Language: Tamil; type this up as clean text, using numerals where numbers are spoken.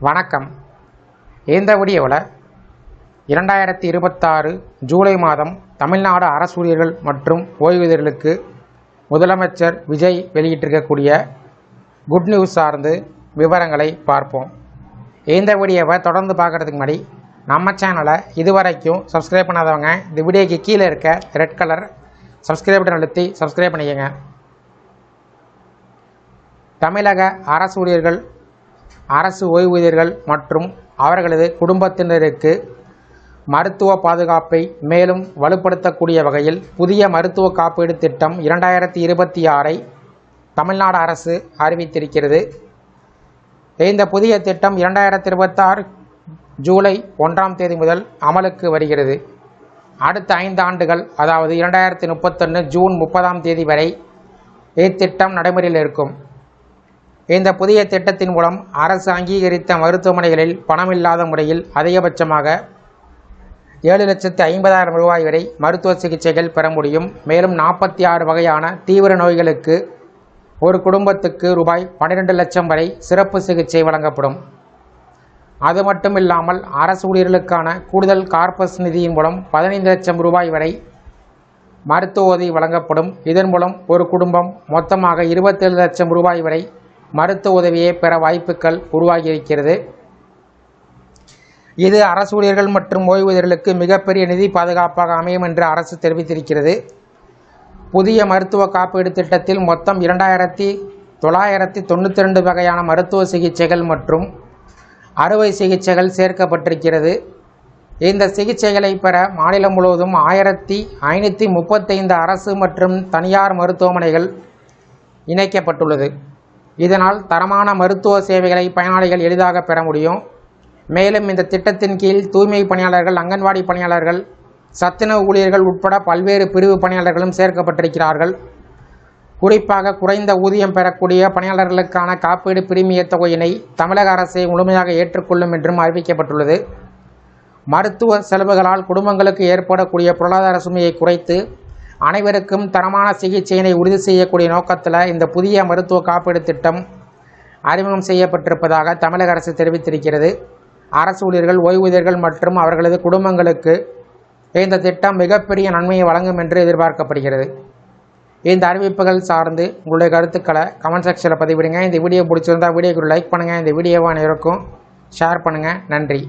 வணக்கம். இந்த வீடியோவில் 2026 ஜூலை மாதம் தமிழ்நாடு அரசூழியர்கள் மற்றும் ஓய்வூதியர்களுக்கு முதலமைச்சர் விஜய் வெளியிட்டிருக்கக்கூடிய குட் நியூஸ் சார்ந்து விவரங்களை பார்ப்போம். இந்த வீடியோவை தொடர்ந்து பார்க்குறதுக்கு முன்னாடி நம்ம சேனலை இதுவரைக்கும் சப்ஸ்கிரைப் பண்ணாதவங்க இந்த வீடியோக்கு கீழே இருக்க ரெட் கலர் சப்ஸ்கிரைப் பட்டன் அழுத்தி சப்ஸ்கிரைப் பண்ணிக்கங்க. தமிழக அரசூழியர்கள், அரசு ஓய்வூதியர்கள் மற்றும் அவர்களது குடும்பத்தினருக்கு மருத்துவ பாதுகாப்பை மேலும் வலுப்படுத்தக்கூடிய வகையில் புதிய மருத்துவ காப்பீடு திட்டம் 2026 தமிழ்நாடு அரசு அறிவித்திருக்கிறது. இந்த புதிய திட்டம் 2026 ஜூலை 1ஆம் தேதி முதல் அமலுக்கு வருகிறது. அடுத்த 5 ஆண்டுகள், அதாவது 2031 ஜூன் 30ஆம் தேதி வரை இத்திட்டம் நடைமுறையில் இருக்கும். இந்த புதிய திட்டத்தின் மூலம் அரசு அங்கீகரித்த மருத்துவமனைகளில் பணமில்லாத முறையில் அதிகபட்சமாக 7,50,000 ரூபாய் வரை மருத்துவ சிகிச்சைகள் பெற முடியும். மேலும் 46 வகையான தீவிர நோய்களுக்கு ஒரு குடும்பத்துக்கு ரூபாய் 12 லட்சம் வரை சிறப்பு சிகிச்சை வழங்கப்படும். அது மட்டும் இல்லாமல் அரசு ஊழியர்களுக்கான கூடுதல் கார்பஸ் நிதியின் மூலம் 15 லட்சம் ரூபாய் வரை மருத்துவ உதவி வழங்கப்படும். இதன் மூலம் ஒரு குடும்பம் மொத்தமாக 27 லட்சம் ரூபாய் வரை மருத்துவ உதவியை பெற வாய்ப்புகள் உருவாகியிருக்கிறது. இது அரசு ஊழியர்கள் மற்றும் ஓய்வூதியர்களுக்கு மிகப்பெரிய நிதி பாதுகாப்பாக அமையும் என்று அரசு தெரிவித்திருக்கிறது. புதிய மருத்துவ காப்பீடு திட்டத்தில் மொத்தம் 2,992 வகையான மருத்துவ சிகிச்சைகள் மற்றும் அறுவை சிகிச்சைகள் சேர்க்கப்பட்டிருக்கிறது. இந்த சிகிச்சைகளை பெற மாநிலம் முழுவதும் 1,535 அரசு மற்றும் தனியார் மருத்துவமனைகள் இணைக்கப்பட்டுள்ளது. இதனால் தரமான மருத்துவ சேவைகளை பயனாளிகள் எளிதாக பெற முடியும். மேலும் இந்த திட்டத்தின் கீழ் தூய்மை பணியாளர்கள், அங்கன்வாடி பணியாளர்கள், சத்துணவு ஊழியர்கள் உட்பட பல்வேறு பிரிவு பணியாளர்களும் சேர்க்கப்பட்டிருக்கிறார்கள். குறிப்பாக குறைந்த ஊதியம் பெறக்கூடிய பணியாளர்களுக்கான காப்பீடு பிரீமிய தொகையினை தமிழக அரசை முழுமையாக ஏற்றுக்கொள்ளும் என்றும் அறிவிக்கப்பட்டுள்ளது. மருத்துவ செலவுகளால் குடும்பங்களுக்கு ஏற்படக்கூடிய பொருளாதார சுமையை குறைத்து அனைவருக்கும் தரமான சிகிச்சையினை உறுதி செய்யக்கூடிய நோக்கத்தில் இந்த புதிய மருத்துவ காப்பீடு திட்டம் அறிமுகம் செய்யப்பட்டிருப்பதாக தமிழக அரசு தெரிவித்திருக்கிறது. அரசு ஊழியர்கள், ஓய்வூதியர்கள் மற்றும் அவர்களது குடும்பங்களுக்கு இந்த திட்டம் மிகப்பெரிய நன்மையை வழங்கும் என்று எதிர்பார்க்கப்படுகிறது. இந்த அறிவிப்புகள் சார்ந்து உங்களுடைய கருத்துக்களை கமெண்ட் செக்ஷனில் பதிவிடுங்க. இந்த வீடியோ பிடிச்சிருந்தால் வீடியோக்கு லைக் பண்ணுங்கள். இந்த வீடியோவை அனைவருக்கும் ஷேர் பண்ணுங்கள். நன்றி.